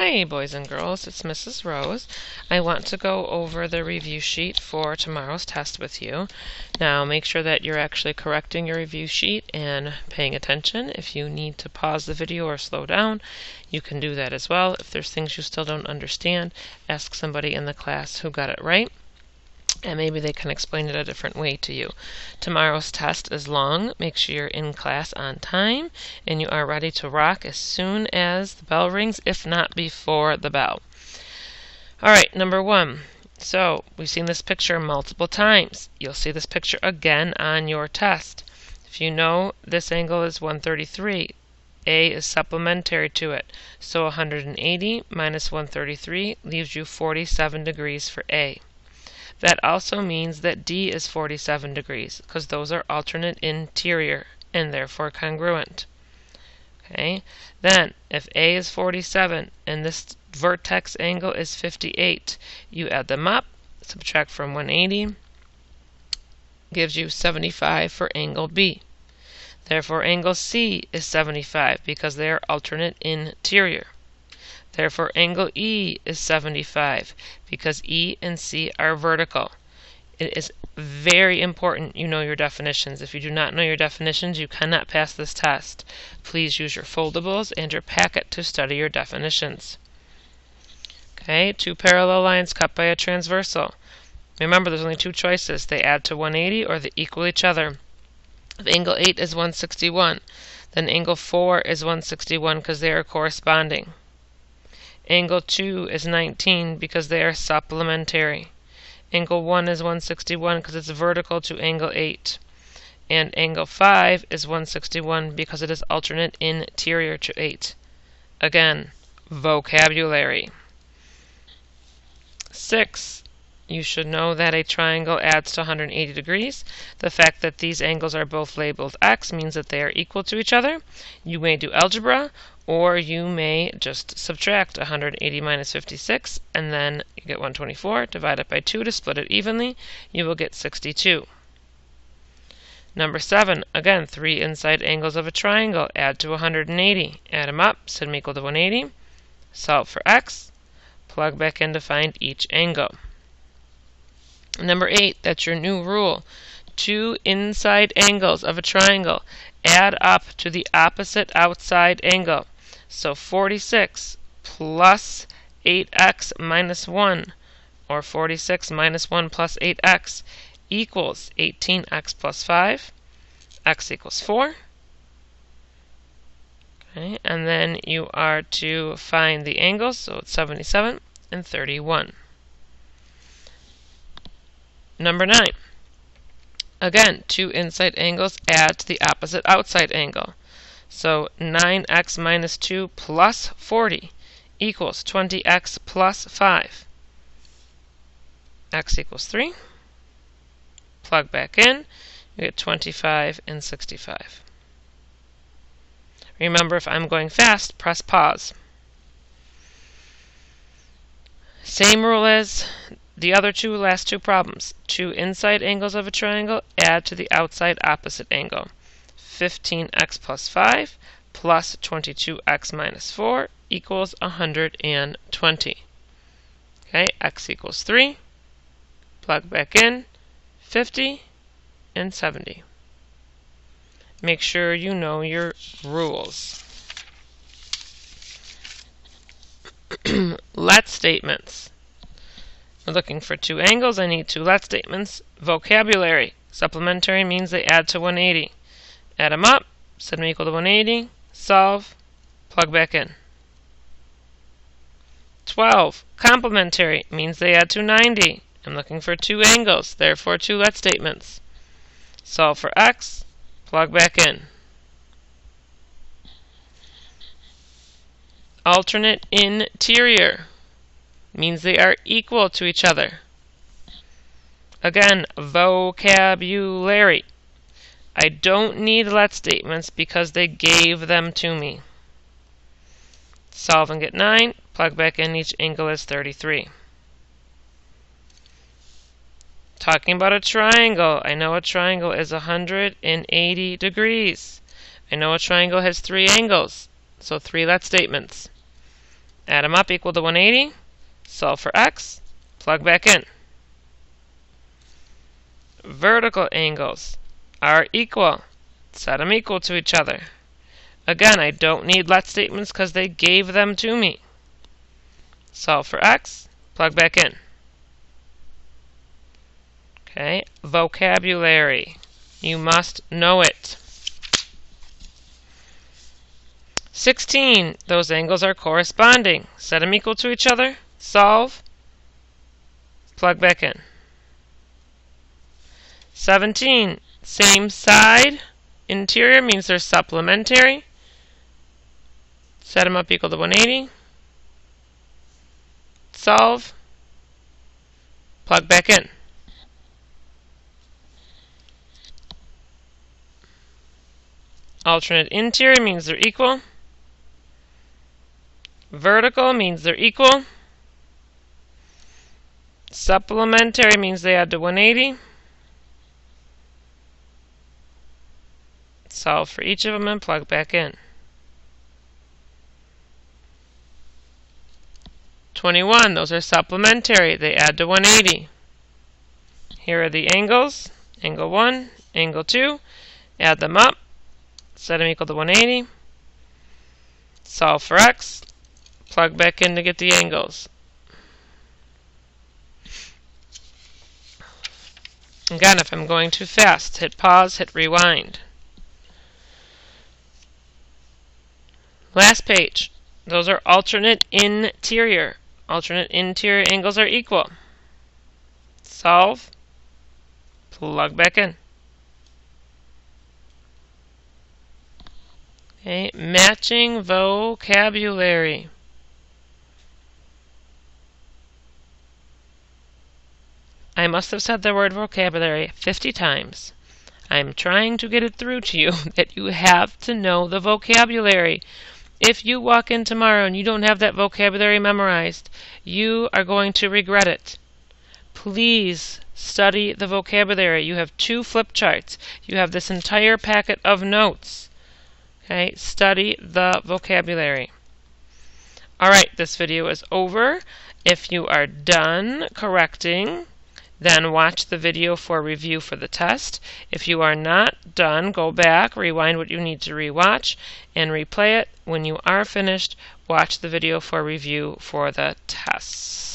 Hi boys and girls, it's Mrs. Rose. I want to go over the review sheet for tomorrow's test with you. Now make sure that you're actually correcting your review sheet and paying attention. If you need to pause the video or slow down, you can do that as well. If there's things you still don't understand, ask somebody in the class who got it right, and maybe they can explain it a different way to you. Tomorrow's test is long. Make sure you're in class on time and you are ready to rock as soon as the bell rings, if not before the bell. Alright, number 1. So, we've seen this picture multiple times. You'll see this picture again on your test. If you know this angle is 133, A is supplementary to it. So 180 minus 133 leaves you 47 degrees for A. That also means that D is 47 degrees, because those are alternate interior and therefore congruent. Okay. Then, if A is 47 and this vertex angle is 58, you add them up, subtract from 180, gives you 75 for angle B. Therefore, angle C is 75 because they are alternate interior. Therefore, angle E is 75 because E and C are vertical. It is very important you know your definitions. If you do not know your definitions, you cannot pass this test. Please use your foldables and your packet to study your definitions. Okay, two parallel lines cut by a transversal. Remember, there's only two choices. They add to 180 or they equal each other. If angle 8 is 161, then angle 4 is 161 because they are corresponding. Angle 2 is 19 because they are supplementary. Angle 1 is 161 because it's vertical to angle 8. And angle 5 is 161 because it is alternate interior to 8. Again, vocabulary. 6. You should know that a triangle adds to 180 degrees. The fact that these angles are both labeled X means that they are equal to each other. You may do algebra, or you may just subtract 180 minus 56, and then you get 124. Divide it by 2 to split it evenly. You will get 62. Number 7, again, 3 inside angles of a triangle. Add to 180. Add them up, set them equal to 180. Solve for X. Plug back in to find each angle. Number 8, that's your new rule. 2 inside angles of a triangle add up to the opposite outside angle. So 46 plus 8x minus 1, or 46 minus 1 plus 8x, equals 18x plus 5. X equals 4. Okay, and then you are to find the angles, so it's 77 and 31. Number 9. Again, 2 inside angles add to the opposite outside angle. So 9x minus 2 plus 40 equals 20x plus 5. X equals 3. Plug back in. You get 25 and 65. Remember, if I'm going fast, press pause. Same rule as the other last two problems. 2 inside angles of a triangle add to the outside opposite angle. 15x plus 5 plus 22x minus 4 equals 120. Okay, x equals 3. Plug back in. 50 and 70. Make sure you know your rules. Let statements. We're looking for 2 angles. I need 2 let statements. Vocabulary. Supplementary means they add to 180. Add them up. Set them equal to 180. Solve. Plug back in. 12. Complementary means they add to 90. I'm looking for 2 angles. Therefore, 2 let statements. Solve for X. Plug back in. Alternate interior means they are equal to each other. Again, vocabulary. I don't need let statements because they gave them to me. Solve and get 9. Plug back in. Each angle is 33. Talking about a triangle. I know a triangle is 180 degrees. I know a triangle has 3 angles. So 3 let statements. add them up, equal to 180. Solve for x, plug back in. Vertical angles are equal. Set them equal to each other. Again, I don't need let statements because they gave them to me. Solve for x, plug back in. Okay, vocabulary. You must know it. 16, those angles are corresponding. Set them equal to each other. Solve, plug back in. 17, same side. Interior means they're supplementary. Set them up equal to 180. Solve, plug back in. Alternate interior means they're equal. Vertical means they're equal. Supplementary means they add to 180. Solve for each of them and plug back in. 21, those are supplementary. They add to 180. Here are the angles. Angle 1, angle 2. Add them up. Set them equal to 180. Solve for x. Plug back in to get the angles. Again, if I'm going too fast, hit pause, hit rewind. Last page. Those are alternate interior. Alternate interior angles are equal. Solve. Plug back in. Okay, matching vocabulary. I must have said the word vocabulary 50 times. I'm trying to get it through to you that you have to know the vocabulary. If you walk in tomorrow and you don't have that vocabulary memorized, you are going to regret it. Please study the vocabulary. You have 2 flip charts. You have this entire packet of notes. Okay, study the vocabulary. Alright, this video is over. If you are done correcting, then watch the video for review for the test. If you are not done, go back, rewind what you need to rewatch, and replay it. When you are finished, watch the video for review for the tests.